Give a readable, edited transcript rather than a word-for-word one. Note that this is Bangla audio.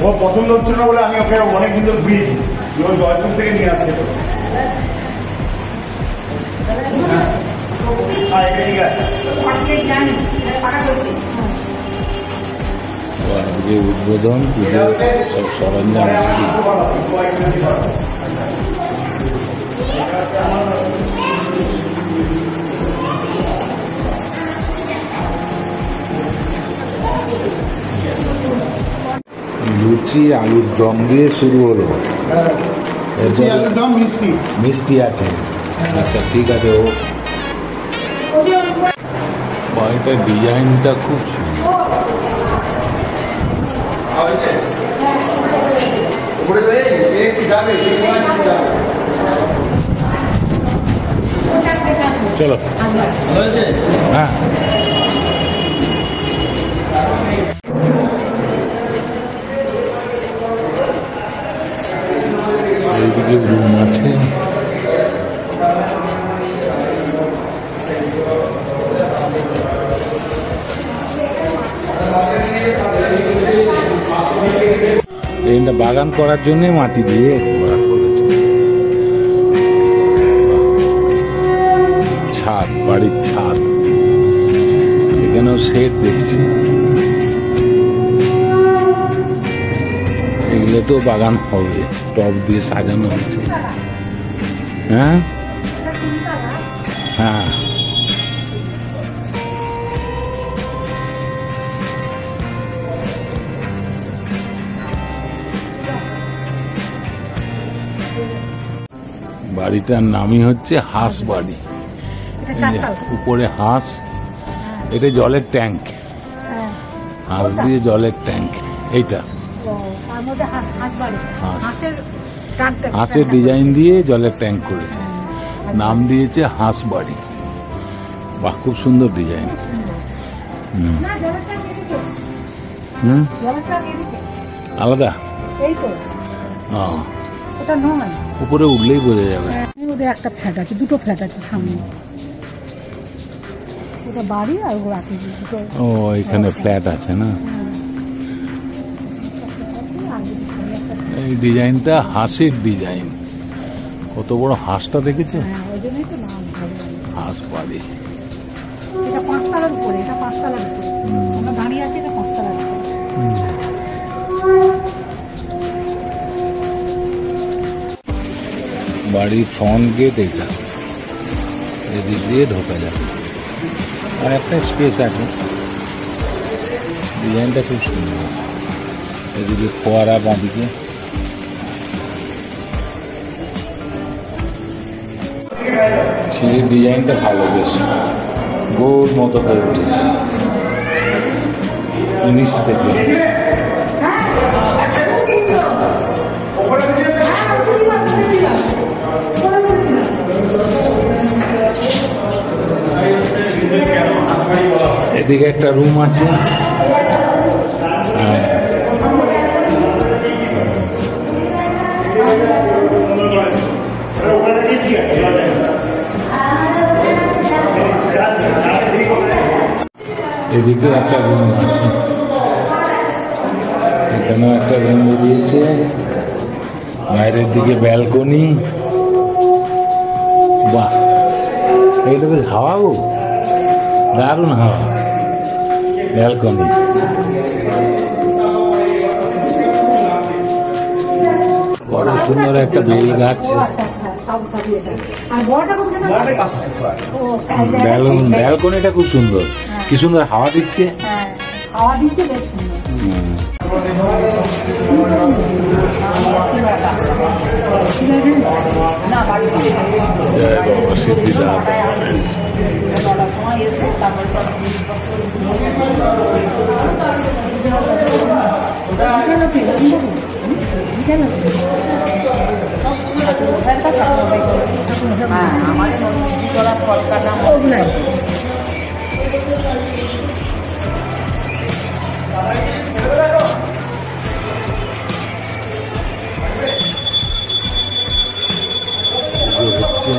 ও পছন্দ হচ্ছে না বলে আমি ওকে অনেকদিন ধরে ঘুরিয়েছি, ও জয়পুর থেকে নিয়ে আসছে। উদ্বোধন পুজোর সব সরঞ্জাম লুচি আলুর দম দিয়ে শুরু হলো। মিষ্টি আছে, আচ্ছা ঠিক আছে। ও বাড়িটার ডিজাইনটা খুব চলো হ্যাঁ। এইদিকে রুম আছে, এটা বাগান করার জন্য মাটি দিয়ে করেছে। ছাদ, বাড়ির ছাদ, এখানেও শেড দেখছি। এগুলো তো বাগান হবে, টব দিয়ে সাজানো হচ্ছে। হ্যাঁ হ্যাঁ, বাড়িটার নামই হচ্ছে হাঁস বাড়ি। উপরে হাঁস, এটা জলের ট্যাঙ্ক, হাঁস দিয়ে জলের ট্যাঙ্ক। এইটা হাঁসের ডিজাইন দিয়ে জলের ট্যাঙ্ক করেছে, নাম দিয়েছে হাঁস বাড়ি। বাহ, খুব সুন্দর ডিজাইন। আলাদা উপরে উঠলেই বোঝা যাবে। ওদের একটা ফ্ল্যাট আছে, দুটো ফ্ল্যাট আছে সামনে, ওটা বাড়ি আর ও রাখি। ও এখানে ফ্ল্যাট আছে না? এই ডিজাইনটা হাঁসের ডিজাইন, কত বড় হাঁসটা দেখেছে? হাঁস বাড়ি। এটা 5 তলার উপরে, এটা 5 তলার উপরে আমরা দাঁড়িয়ে আছি, এটা 5 তলার উপরে। বাড়ির ফ্রন্ট গেট এটা, এদিক দিয়ে ঢোকা যাবে। আর একটা স্পেস আছে, ডিজাইনটা খুব সুন্দর। এদিকে ফোয়ারা, বাঁদিকে সিঁড়ির ডিজাইনটা ভালো, বেশ গোল মতো হয়ে উঠেছে 19 থেকে। এদিকে একটা রুম আছে, এদিকে একটা রুম আছে, এখানেও একটা রুম বেরিয়েছে। বাইরের দিকে ব্যালকনি। বাহ, এইটা বেশ হাওয়া, গো দারুণ হাওয়া। ব্যালকনি, বড় সুন্দর একটা বেল গাছ। ব্যালকনিটা খুব সুন্দর, কি সুন্দর হাওয়া দিচ্ছে। হচ্ছে